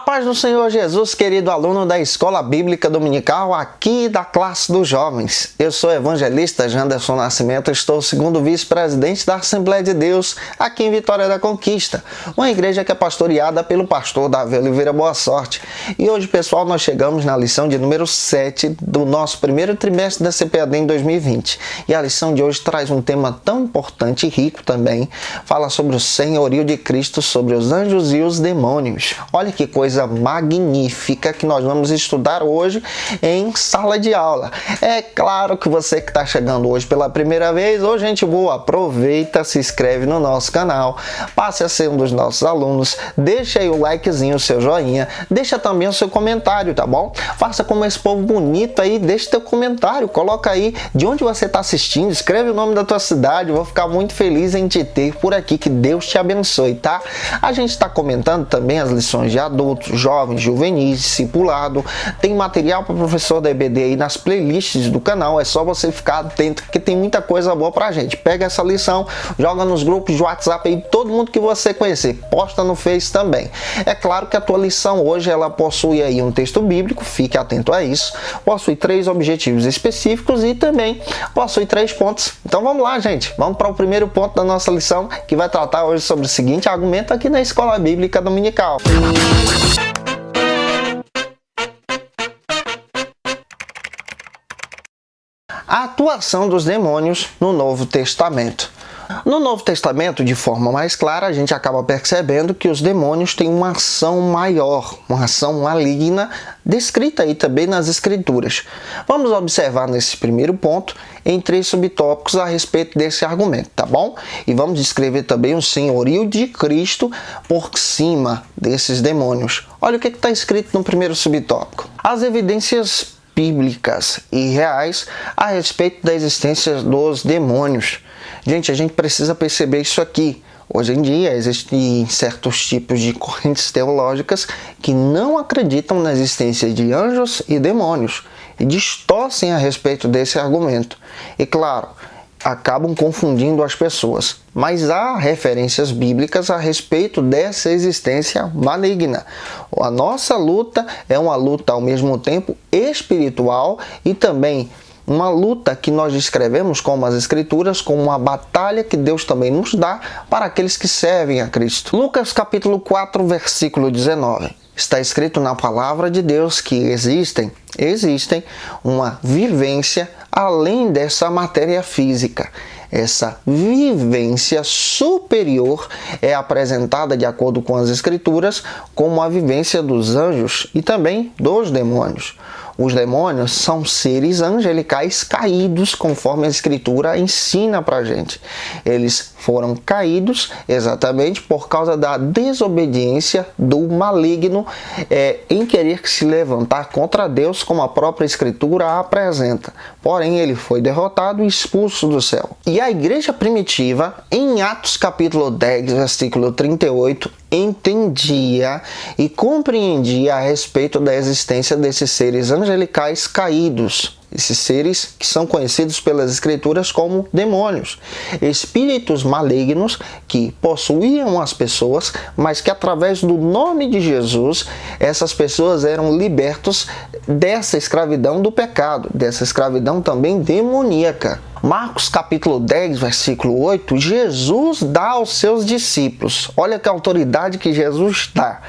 paz do Senhor Jesus, querido aluno da Escola Bíblica Dominical, aqui da classe dos jovens. Eu sou o evangelista Janderson Nascimento, estou segundo vice-presidente da Assembleia de Deus, aqui em Vitória da Conquista, uma igreja que é pastoreada pelo pastor Davi Oliveira Boa Sorte. E hoje, pessoal, nós chegamos na lição de número 7 do nosso primeiro trimestre da CPAD em 2020. E a lição de hoje traz um tema tão importante e rico também, fala sobre o senhorio de Cristo, sobre os anjos e os demônios. Olha que coisa magnífica que nós vamos estudar hoje em sala de aula. É claro que você que está chegando hoje pela primeira vez, ô gente boa, aproveita, se inscreve no nosso canal, passe a ser um dos nossos alunos, deixa aí o likezinho, o seu joinha, deixa também o seu comentário, tá bom? Faça como esse povo bonito aí, deixa teu comentário, coloca aí de onde você está assistindo, escreve o nome da tua cidade, vou ficar muito feliz em te ter por aqui, que Deus te abençoe, tá? A gente está comentando também as lições de adultos, jovens, juvenis, discipulado, tem material para professor da EBD aí nas playlists do canal, é só você ficar atento que tem muita coisa boa pra gente. Pega essa lição, joga nos grupos de WhatsApp aí, todo mundo que você conhecer, posta no Face também. É claro que a tua lição hoje ela possui aí um texto bíblico, fique atento a isso, possui 3 objetivos específicos e também possui 3 pontos. Então vamos lá, gente, vamos para o primeiro ponto da nossa lição, que vai tratar hoje sobre o seguinte argumento aqui na Escola Bíblica Dominical. A atuação dos demônios no Novo Testamento. No Novo Testamento, de forma mais clara, a gente acaba percebendo que os demônios têm uma ação maior, uma ação maligna, descrita aí também nas Escrituras. Vamos observar nesse primeiro ponto em 3 subtópicos a respeito desse argumento, tá bom? E vamos descrever também o senhorio de Cristo por cima desses demônios. Olha o que está escrito no primeiro subtópico. As evidências bíblicas e reais a respeito da existência dos demônios. Gente, a gente precisa perceber isso aqui. Hoje em dia existem certos tipos de correntes teológicas que não acreditam na existência de anjos e demônios e distorcem a respeito desse argumento. E claro, acabam confundindo as pessoas. Mas há referências bíblicas a respeito dessa existência maligna. A nossa luta é uma luta ao mesmo tempo espiritual e também uma luta que nós descrevemos como as Escrituras, como uma batalha que Deus também nos dá para aqueles que servem a Cristo. Lucas capítulo 4, versículo 19. Está escrito na palavra de Deus que existem uma vivência além dessa matéria física. Essa vivência superior é apresentada, de acordo com as Escrituras, como a vivência dos anjos e também dos demônios. Os demônios são seres angelicais caídos, conforme a Escritura ensina para a gente. Eles foram caídos exatamente por causa da desobediência do maligno em querer se levantar contra Deus, como a própria Escritura apresenta. Porém, ele foi derrotado e expulso do céu. E a igreja primitiva, em Atos capítulo 10, versículo 38, entendia e compreendia a respeito da existência desses seres angelicais caídos. Esses seres que são conhecidos pelas Escrituras como demônios, espíritos malignos que possuíam as pessoas, mas que através do nome de Jesus, essas pessoas eram libertos dessa escravidão do pecado, dessa escravidão também demoníaca. Marcos capítulo 10, versículo 8, Jesus dá aos seus discípulos, olha que autoridade que Jesus dá,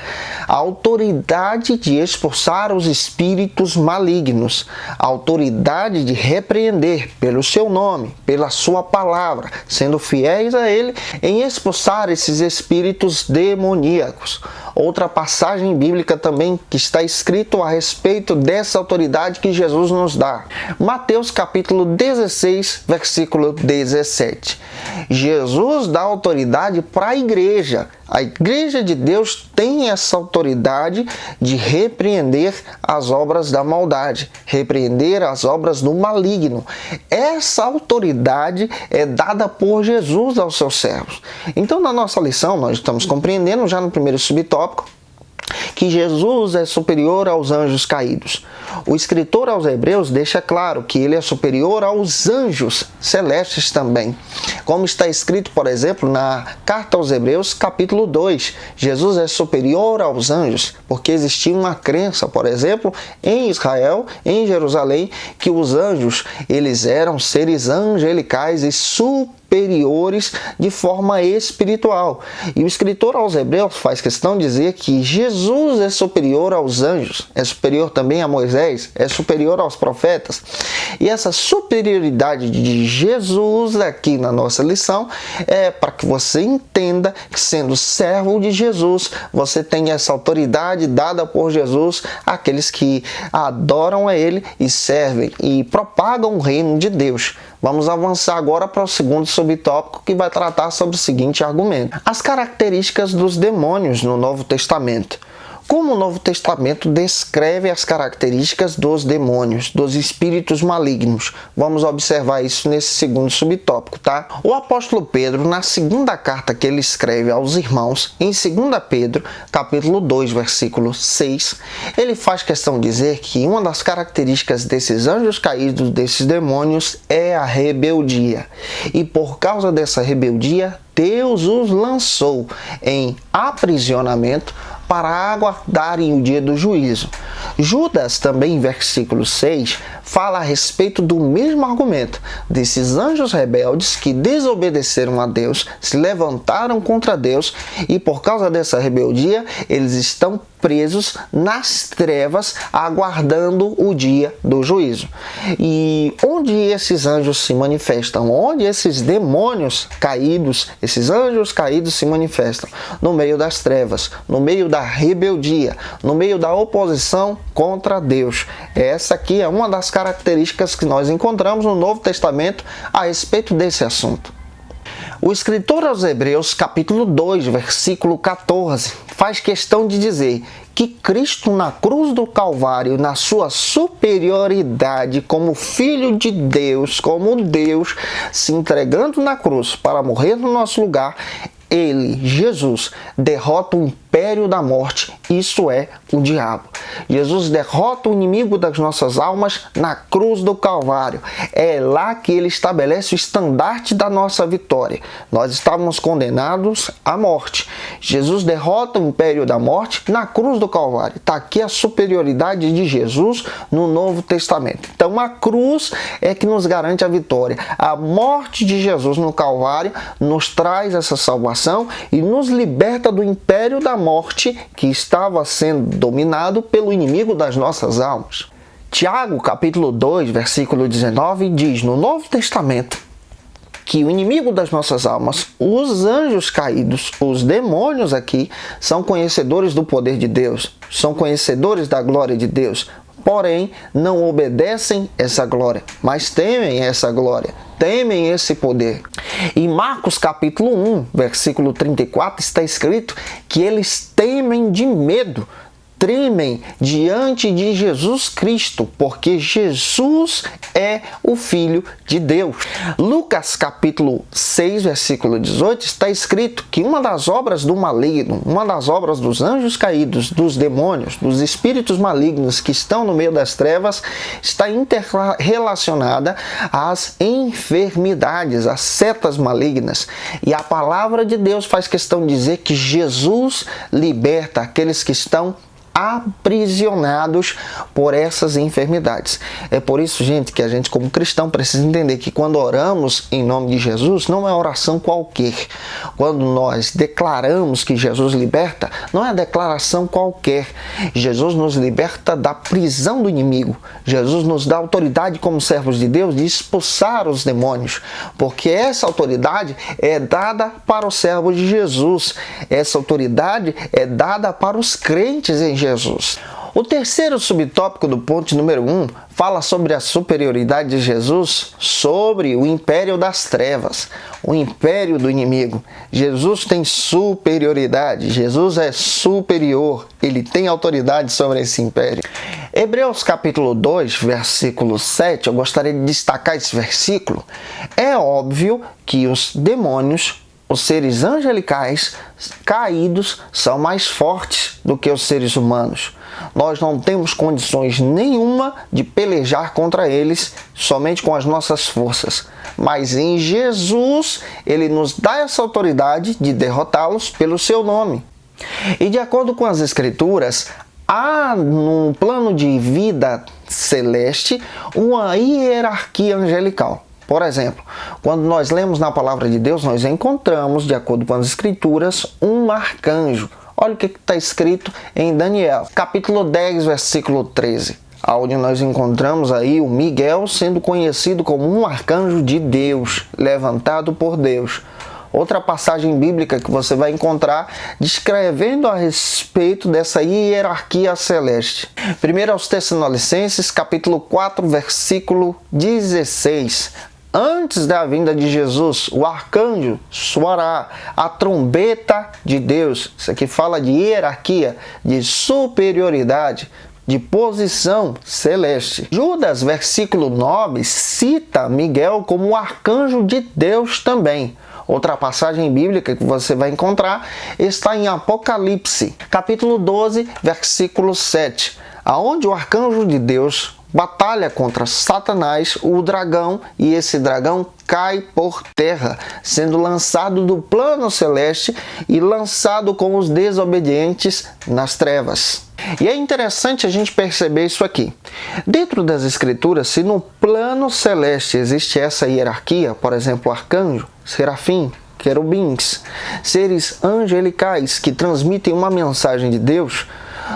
a autoridade de expulsar os espíritos malignos, a autoridade de repreender pelo seu nome, pela sua palavra, sendo fiéis a ele em expulsar esses espíritos demoníacos. Outra passagem bíblica também que está escrito a respeito dessa autoridade que Jesus nos dá. Mateus capítulo 16, versículo 17. Jesus dá autoridade para a igreja. A igreja de Deus tem essa autoridade de repreender as obras da maldade, repreender as obras do maligno. Essa autoridade é dada por Jesus aos seus servos. Então, na nossa lição, nós estamos compreendendo já no primeiro subtópico que Jesus é superior aos anjos caídos. O escritor aos Hebreus deixa claro que ele é superior aos anjos celestes também. Como está escrito, por exemplo, na carta aos Hebreus, capítulo 2, Jesus é superior aos anjos, porque existia uma crença, por exemplo, em Israel, em Jerusalém, que os anjos, eles eram seres angelicais e superiores de forma espiritual. E o escritor aos Hebreus faz questão de dizer que Jesus é superior aos anjos, é superior também a Moisés, é superior aos profetas. E essa superioridade de Jesus aqui na nossa lição é para que você entenda que, sendo servo de Jesus, você tem essa autoridade dada por Jesus àqueles que adoram a Ele e servem e propagam o reino de Deus. Vamos avançar agora para o segundo subtópico, que vai tratar sobre o seguinte argumento: as características dos demônios no Novo Testamento. Como o Novo Testamento descreve as características dos demônios, dos espíritos malignos? Vamos observar isso nesse segundo subtópico, tá? O apóstolo Pedro, na segunda carta que ele escreve aos irmãos, em 2 Pedro, capítulo 2, versículo 6, ele faz questão de dizer que uma das características desses anjos caídos, desses demônios, é a rebeldia. E por causa dessa rebeldia, Deus os lançou em aprisionamento para aguardarem o dia do juízo. Judas, também em versículo 6, fala a respeito do mesmo argumento, desses anjos rebeldes que desobedeceram a Deus, se levantaram contra Deus e por causa dessa rebeldia, eles estão presos nas trevas, aguardando o dia do juízo. E onde esses anjos se manifestam? Onde esses demônios caídos, esses anjos caídos se manifestam? No meio das trevas, no meio da rebeldia, no meio da oposição contra Deus. Essa aqui é uma das características que nós encontramos no Novo Testamento a respeito desse assunto. O escritor aos Hebreus, capítulo 2, versículo 14, faz questão de dizer que Cristo na cruz do Calvário, na sua superioridade como Filho de Deus, como Deus, se entregando na cruz para morrer no nosso lugar, ele, Jesus, derrota o império da morte, isso é, o diabo. Jesus derrota o inimigo das nossas almas na cruz do Calvário. É lá que ele estabelece o estandarte da nossa vitória. Nós estávamos condenados à morte. Jesus derrota o império da morte na cruz do Calvário. Está aqui a superioridade de Jesus no Novo Testamento. Então a cruz é que nos garante a vitória. A morte de Jesus no Calvário nos traz essa salvação e nos liberta do império da morte que estava sendo dominado pelo inimigo das nossas almas. Tiago, capítulo 2, versículo 19, diz no Novo Testamento que o inimigo das nossas almas, os anjos caídos, os demônios aqui, são conhecedores do poder de Deus, são conhecedores da glória de Deus, porém não obedecem essa glória, mas temem essa glória, temem esse poder. Em Marcos capítulo 1, versículo 34, está escrito que eles temem de medo, tremem diante de Jesus Cristo, porque Jesus é o Filho de Deus. Lucas capítulo 6, versículo 18, está escrito que uma das obras do maligno, uma das obras dos anjos caídos, dos demônios, dos espíritos malignos que estão no meio das trevas, está interrelacionada às enfermidades, às setas malignas. E a palavra de Deus faz questão de dizer que Jesus liberta aqueles que estão aprisionados por essas enfermidades. É por isso, gente, que a gente como cristão precisa entender que quando oramos em nome de Jesus, não é oração qualquer. Quando nós declaramos que Jesus liberta, não é declaração qualquer. Jesus nos liberta da prisão do inimigo. Jesus nos dá autoridade como servos de Deus de expulsar os demônios, porque essa autoridade é dada para os servos de Jesus. Essa autoridade é dada para os crentes em Jesus. O terceiro subtópico do ponto número 1 fala sobre a superioridade de Jesus sobre o império das trevas, o império do inimigo. Jesus tem superioridade, Jesus é superior, ele tem autoridade sobre esse império. Hebreus capítulo 2, versículo 7, eu gostaria de destacar esse versículo. É óbvio que os demônios os seres angelicais caídos são mais fortes do que os seres humanos. Nós não temos condições nenhuma de pelejar contra eles somente com as nossas forças. Mas em Jesus, Ele nos dá essa autoridade de derrotá-los pelo seu nome. E de acordo com as Escrituras, há no plano de vida celeste uma hierarquia angelical. Por exemplo, quando nós lemos na palavra de Deus, nós encontramos, de acordo com as Escrituras, um arcanjo. Olha o que está escrito em Daniel, capítulo 10, versículo 13, onde nós encontramos aí o Miguel sendo conhecido como um arcanjo de Deus, levantado por Deus. Outra passagem bíblica que você vai encontrar descrevendo a respeito dessa hierarquia celeste. 1 aos Tessalonicenses, capítulo 4, versículo 16. Antes da vinda de Jesus, o arcanjo soará a trombeta de Deus. Isso aqui fala de hierarquia, de superioridade, de posição celeste. Judas, versículo 9, cita Miguel como o arcanjo de Deus também. Outra passagem bíblica que você vai encontrar está em Apocalipse, capítulo 12, versículo 7, aonde o arcanjo de Deus batalha contra Satanás, o dragão, e esse dragão cai por terra, sendo lançado do plano celeste e lançado com os desobedientes nas trevas. E é interessante a gente perceber isso aqui. Dentro das Escrituras, se no plano celeste existe essa hierarquia, por exemplo, arcanjo, serafim, querubins, seres angelicais que transmitem uma mensagem de Deus,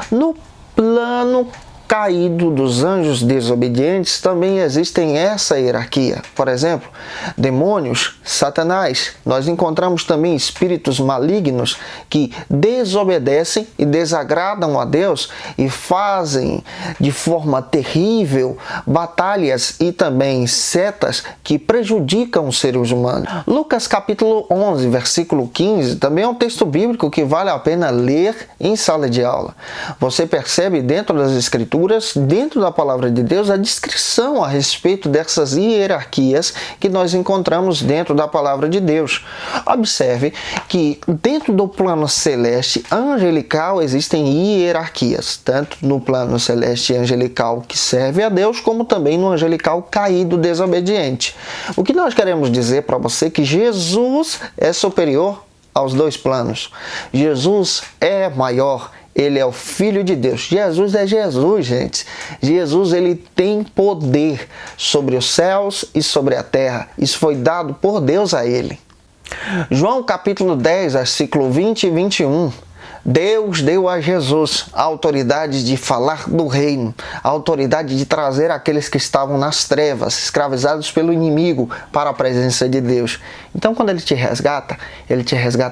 no plano caído dos anjos desobedientes também existem essa hierarquia. Por exemplo, demônios, Satanás. Nós encontramos também espíritos malignos que desobedecem e desagradam a Deus e fazem de forma terrível batalhas e também setas que prejudicam os seres humanos. Lucas capítulo 11, versículo 15, também é um texto bíblico que vale a pena ler em sala de aula. Você percebe dentro das Escrituras, dentro da palavra de Deus, a descrição a respeito dessas hierarquias que nós encontramos dentro da palavra de Deus. Observe que dentro do plano celeste angelical existem hierarquias, tanto no plano celeste angelical que serve a Deus, como também no angelical caído desobediente. O que nós queremos dizer para você é que Jesus é superior aos dois planos. Jesus é maior. Ele é o Filho de Deus. Jesus é Jesus, gente. Jesus, ele tem poder sobre os céus e sobre a terra. Isso foi dado por Deus a ele. João capítulo 10, versículo 20 e 21. Deus deu a Jesus a autoridade de falar do reino, a autoridade de trazer aqueles que estavam nas trevas, escravizados pelo inimigo, para a presença de Deus. Então, quando Ele te resgata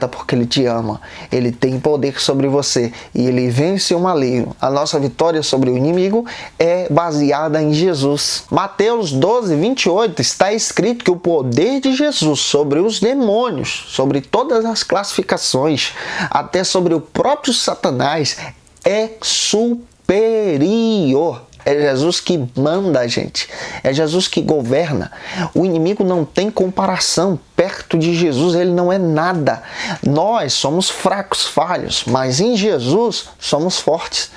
porque Ele te ama. Ele tem poder sobre você e Ele vence o maligno. A nossa vitória sobre o inimigo é baseada em Jesus. Mateus 12, 28 está escrito que o poder de Jesus sobre os demônios, sobre todas as classificações, até sobre o próprio Satanás, é superior. É Jesus que manda a gente. É Jesus que governa. O inimigo não tem comparação. Perto de Jesus ele não é nada. Nós somos fracos, falhos, mas em Jesus somos fortes.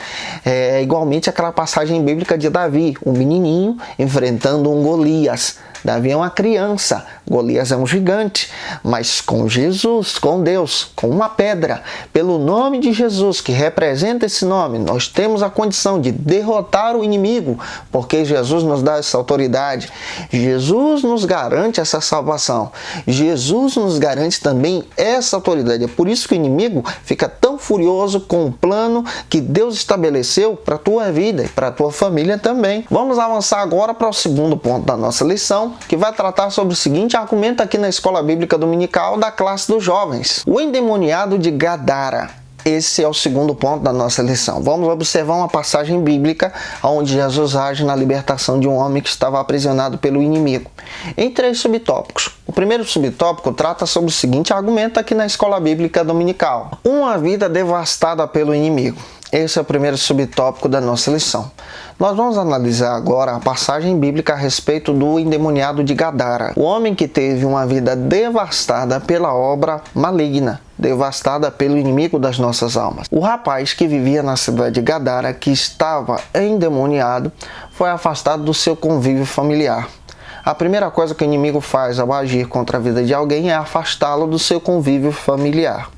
É igualmente aquela passagem bíblica de Davi, um menininho enfrentando um Golias. Davi é uma criança, Golias é um gigante, mas com Jesus, com Deus, com uma pedra, pelo nome de Jesus, que representa esse nome, nós temos a condição de derrotar o inimigo, porque Jesus nos dá essa autoridade. Jesus nos garante essa salvação. Jesus nos garante também essa autoridade. É por isso que o inimigo fica tão furioso com o plano que Deus estabeleceu para a tua vida e para a tua família também. Vamos avançar agora para o segundo ponto da nossa lição, que vai tratar sobre o seguinte argumento aqui na Escola Bíblica Dominical da classe dos jovens. O endemoniado de Gadara. Esse é o segundo ponto da nossa lição. Vamos observar uma passagem bíblica onde Jesus age na libertação de um homem que estava aprisionado pelo inimigo. Em 3 subtópicos. O primeiro subtópico trata sobre o seguinte argumento aqui na Escola Bíblica Dominical. Uma vida devastada pelo inimigo. Esse é o primeiro subtópico da nossa lição. Nós vamos analisar agora a passagem bíblica a respeito do endemoniado de Gadara, o homem que teve uma vida devastada pela obra maligna, devastada pelo inimigo das nossas almas. O rapaz que vivia na cidade de Gadara, que estava endemoniado, foi afastado do seu convívio familiar. A primeira coisa que o inimigo faz ao agir contra a vida de alguém é afastá-lo do seu convívio familiar.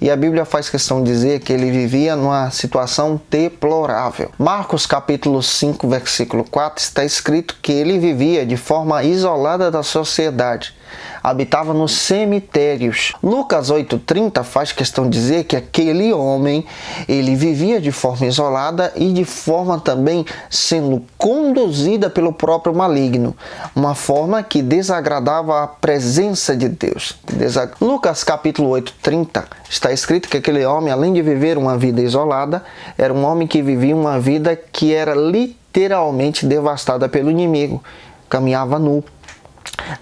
E a Bíblia faz questão de dizer que ele vivia numa situação deplorável. Marcos capítulo 5, versículo 4, está escrito que ele vivia de forma isolada da sociedade. Habitava nos cemitérios. Lucas 8,30 faz questão de dizer que aquele homem, ele vivia de forma isolada e de forma também sendo conduzida pelo próprio maligno. Uma forma que desagradava a presença de Deus. Lucas capítulo 8,30 está escrito que aquele homem, além de viver uma vida isolada, era um homem que vivia uma vida que era literalmente devastada pelo inimigo. Caminhava nu.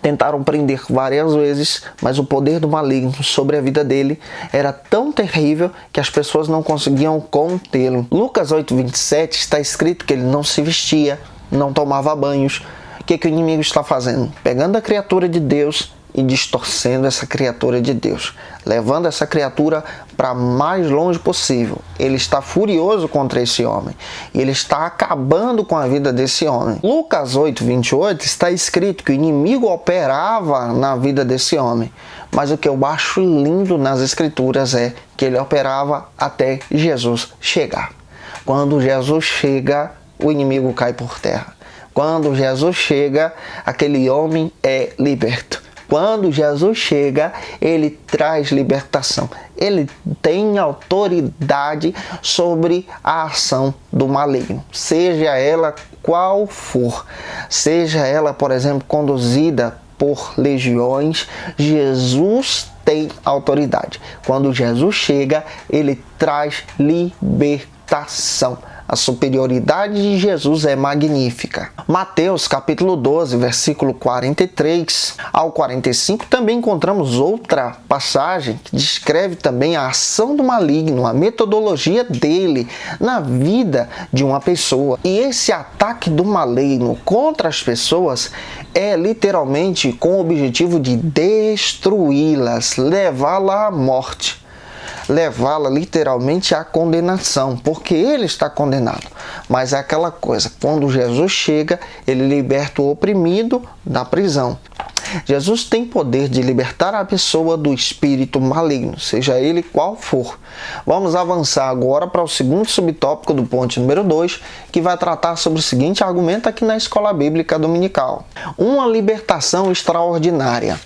Tentaram prender várias vezes, mas o poder do maligno sobre a vida dele era tão terrível que as pessoas não conseguiam contê-lo. Lucas 8,27 está escrito que ele não se vestia, não tomava banhos. O que o inimigo está fazendo? Pegando a criatura de Deus e distorcendo essa criatura de Deus, levando essa criatura para mais longe possível. Ele está furioso contra esse homem e ele está acabando com a vida desse homem. Lucas 8,28 está escrito que o inimigo operava na vida desse homem, mas o que eu acho lindo nas escrituras é que ele operava até Jesus chegar. Quando Jesus chega, o inimigo cai por terra. Quando Jesus chega, aquele homem é liberto. Quando Jesus chega, ele traz libertação. Ele tem autoridade sobre a ação do maligno, seja ela qual for. Seja ela, por exemplo, conduzida por legiões, Jesus tem autoridade. Quando Jesus chega, ele traz libertação. A superioridade de Jesus é magnífica. Mateus capítulo 12, versículo 43 ao 45, também encontramos outra passagem que descreve também a ação do maligno, a metodologia dele na vida de uma pessoa. E esse ataque do maligno contra as pessoas é literalmente com o objetivo de destruí-las, levá-la à morte. Levá-la literalmente à condenação, porque ele está condenado. Mas é aquela coisa, quando Jesus chega, ele liberta o oprimido da prisão. Jesus tem poder de libertar a pessoa do espírito maligno, seja ele qual for. Vamos avançar agora para o segundo subtópico do ponto número 2, que vai tratar sobre o seguinte argumento aqui na Escola Bíblica Dominical. Uma libertação extraordinária.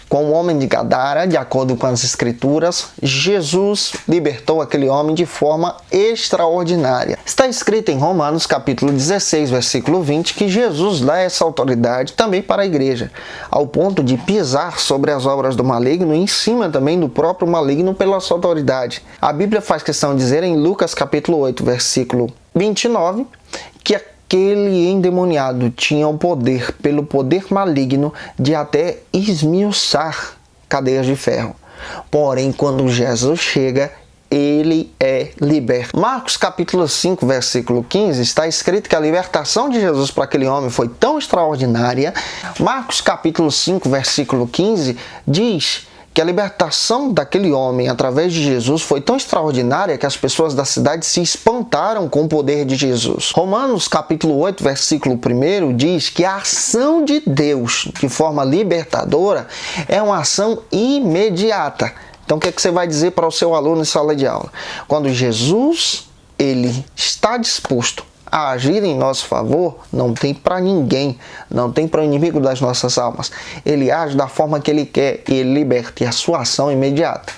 Com o homem de Gadara, de acordo com as Escrituras, Jesus libertou aquele homem de forma extraordinária. Está escrito em Romanos capítulo 16, versículo 20, que Jesus dá essa autoridade também para a igreja, ao ponto de pisar sobre as obras do maligno e em cima também do próprio maligno pela sua autoridade. A Bíblia faz questão de dizer em Lucas capítulo 8, versículo 29, que aquele endemoniado tinha o poder, pelo poder maligno, de até esmiuçar cadeias de ferro. Porém, quando Jesus chega, ele é liberto. Marcos capítulo 5, versículo 15, está escrito que a libertação de Jesus para aquele homem foi tão extraordinária. Marcos capítulo 5, versículo 15, diz que a libertação daquele homem através de Jesus foi tão extraordinária que as pessoas da cidade se espantaram com o poder de Jesus. Romanos capítulo 8, versículo 1 diz que a ação de Deus de forma libertadora é uma ação imediata. Então o que você vai dizer para o seu aluno em sala de aula? Quando Jesus ele está disposto a agir em nosso favor, não tem para ninguém, não tem para o inimigo das nossas almas. Ele age da forma que ele quer e ele liberta, e a sua ação é imediata.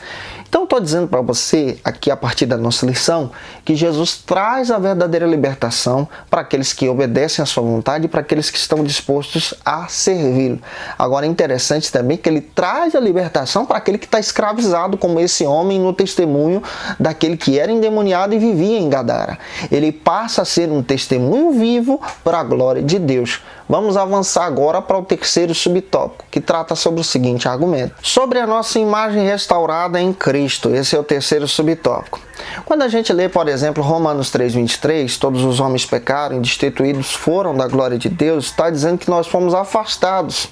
Então, estou dizendo para você, aqui a partir da nossa lição, que Jesus traz a verdadeira libertação para aqueles que obedecem à sua vontade e para aqueles que estão dispostos a servi-lo. Agora, é interessante também que ele traz a libertação para aquele que está escravizado, como esse homem no testemunho daquele que era endemoniado e vivia em Gadara. Ele passa a ser um testemunho vivo para a glória de Deus. Vamos avançar agora para o terceiro subtópico, que trata sobre o seguinte argumento. Sobre a nossa imagem restaurada em Cristo. Cristo. Esse é o terceiro subtópico. Quando a gente lê, por exemplo, Romanos 3:23, todos os homens pecaram e destituídos foram da glória de Deus, está dizendo que nós fomos afastados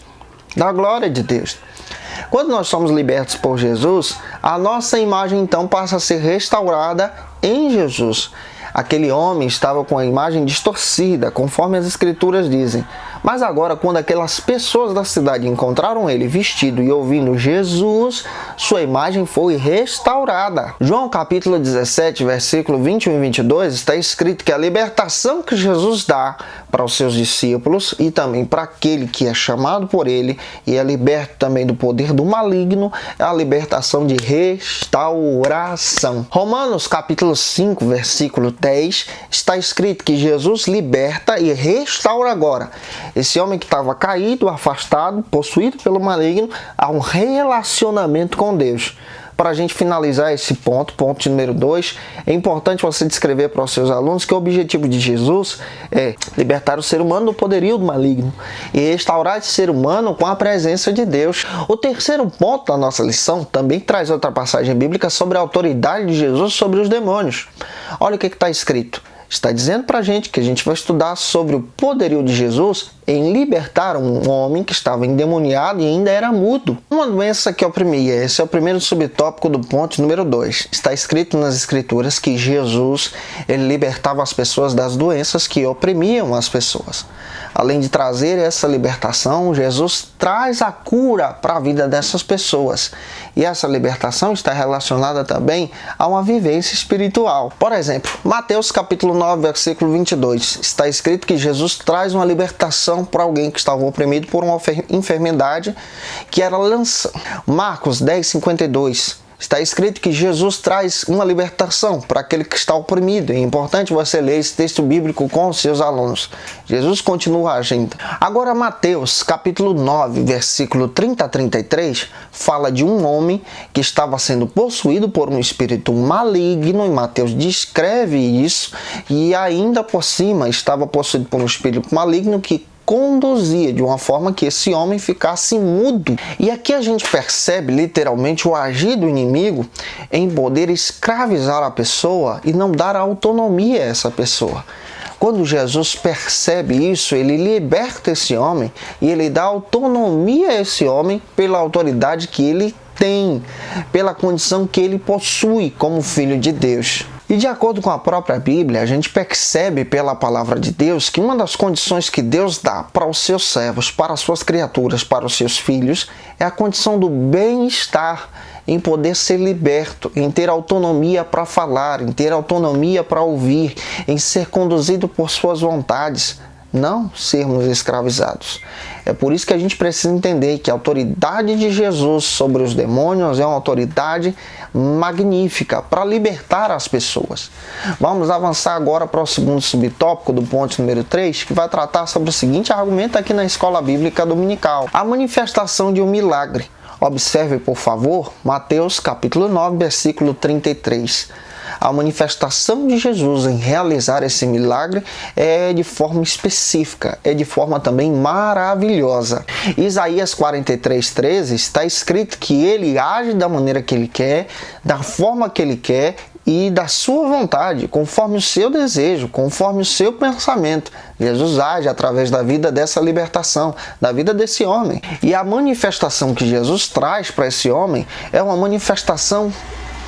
da glória de Deus. Quando nós somos libertos por Jesus, a nossa imagem então passa a ser restaurada em Jesus. Aquele homem estava com a imagem distorcida, conforme as Escrituras dizem. Mas agora, quando aquelas pessoas da cidade encontraram ele vestido e ouvindo Jesus, sua imagem foi restaurada. João capítulo 17, versículo 21 e 22, está escrito que a libertação que Jesus dá para os seus discípulos e também para aquele que é chamado por ele e é liberto também do poder do maligno, é a libertação de restauração. Romanos capítulo 5, versículo 10, está escrito que Jesus liberta e restaura agora esse homem que estava caído, afastado, possuído pelo maligno, a um relacionamento com Deus. Para a gente finalizar esse ponto número 2, é importante você descrever para os seus alunos que o objetivo de Jesus é libertar o ser humano do poderio do maligno e restaurar esse ser humano com a presença de Deus. O terceiro ponto da nossa lição também traz outra passagem bíblica sobre a autoridade de Jesus sobre os demônios. Olha o que está escrito. Está dizendo para a gente que a gente vai estudar sobre o poderio de Jesus em libertar um homem que estava endemoniado e ainda era mudo. Uma doença que oprimia. Esse é o primeiro subtópico do ponto número 2. Está escrito nas Escrituras que Jesus ele libertava as pessoas das doenças que oprimiam as pessoas. Além de trazer essa libertação, Jesus traz a cura para a vida dessas pessoas. E essa libertação está relacionada também a uma vivência espiritual. Por exemplo, Mateus capítulo 9, versículo 22, está escrito que Jesus traz uma libertação para alguém que estava oprimido por uma enfermidade que era lança. Marcos 10, 52. Está escrito que Jesus traz uma libertação para aquele que está oprimido. É importante você ler esse texto bíblico com os seus alunos. Jesus continua agindo. Agora Mateus, capítulo 9, versículo 30 a 33, fala de um homem que estava sendo possuído por um espírito maligno, e Mateus descreve isso, e ainda por cima estava possuído por um espírito maligno que conduzia de uma forma que esse homem ficasse mudo. E aqui a gente percebe literalmente o agir do inimigo em poder escravizar a pessoa e não dar autonomia a essa pessoa. Quando Jesus percebe isso, ele liberta esse homem e ele dá autonomia a esse homem pela autoridade que ele tem, pela condição que ele possui como filho de Deus. E de acordo com a própria Bíblia, a gente percebe pela palavra de Deus que uma das condições que Deus dá para os seus servos, para as suas criaturas, para os seus filhos, é a condição do bem-estar, em poder ser liberto, em ter autonomia para falar, em ter autonomia para ouvir, em ser conduzido por suas vontades, não sermos escravizados. É por isso que a gente precisa entender que a autoridade de Jesus sobre os demônios é uma autoridade magnífica para libertar as pessoas. Vamos avançar agora para o segundo subtópico do ponto número 3, que vai tratar sobre o seguinte argumento aqui na Escola Bíblica Dominical: a manifestação de um milagre. Observe, por favor, Mateus capítulo 9, versículo 33. A manifestação de Jesus em realizar esse milagre é de forma específica, é de forma também maravilhosa. Isaías 43:13 está escrito que ele age da maneira que ele quer, da forma que ele quer e da sua vontade, conforme o seu desejo, conforme o seu pensamento. Jesus age através da vida dessa libertação, da vida desse homem. E a manifestação que Jesus traz para esse homem é uma manifestação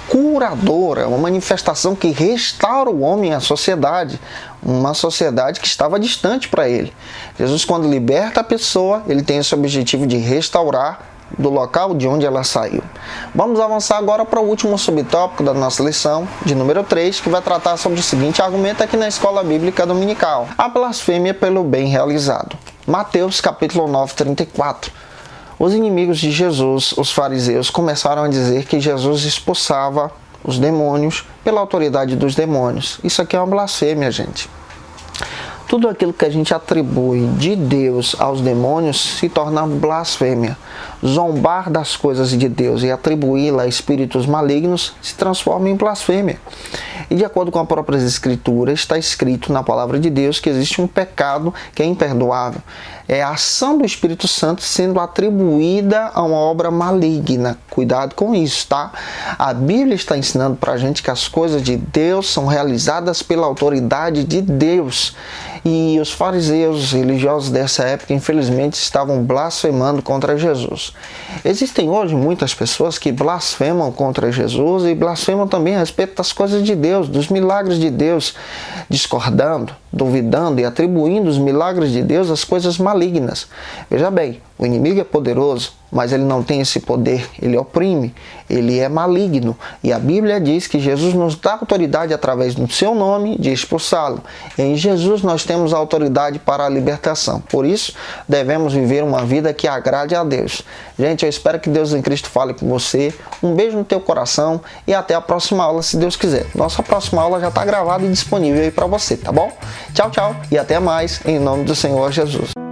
curadora, uma manifestação que restaura o homem à sociedade, uma sociedade que estava distante para ele. Jesus, quando liberta a pessoa, ele tem esse objetivo de restaurar do local de onde ela saiu. Vamos avançar agora para o último subtópico da nossa lição, de número 3, que vai tratar sobre o seguinte argumento aqui na Escola Bíblica Dominical: a blasfêmia pelo bem realizado. Mateus capítulo 9, 34. Os inimigos de Jesus, os fariseus, começaram a dizer que Jesus expulsava os demônios pela autoridade dos demônios. Isso aqui é uma blasfêmia, gente. Tudo aquilo que a gente atribui de Deus aos demônios se torna blasfêmia. Zombar das coisas de Deus e atribuí-la a espíritos malignos se transforma em blasfêmia. E de acordo com a própria Escritura, está escrito na palavra de Deus que existe um pecado que é imperdoável. É a ação do Espírito Santo sendo atribuída a uma obra maligna. Cuidado com isso, tá? A Bíblia está ensinando para a gente que as coisas de Deus são realizadas pela autoridade de Deus. E os fariseus religiosos dessa época, infelizmente, estavam blasfemando contra Jesus. Existem hoje muitas pessoas que blasfemam contra Jesus e blasfemam também a respeito das coisas de Deus, dos milagres de Deus, discordando, duvidando e atribuindo os milagres de Deus às coisas malignas. Veja bem, o inimigo é poderoso, mas ele não tem esse poder, ele oprime, ele é maligno. E a Bíblia diz que Jesus nos dá autoridade através do seu nome de expulsá-lo. Em Jesus nós temos a autoridade para a libertação. Por isso, devemos viver uma vida que agrade a Deus. Gente, eu espero que Deus em Cristo fale com você. Um beijo no teu coração e até a próxima aula, se Deus quiser. Nossa próxima aula já está gravada e disponível aí para você, tá bom? Tchau, tchau e até mais, em nome do Senhor Jesus.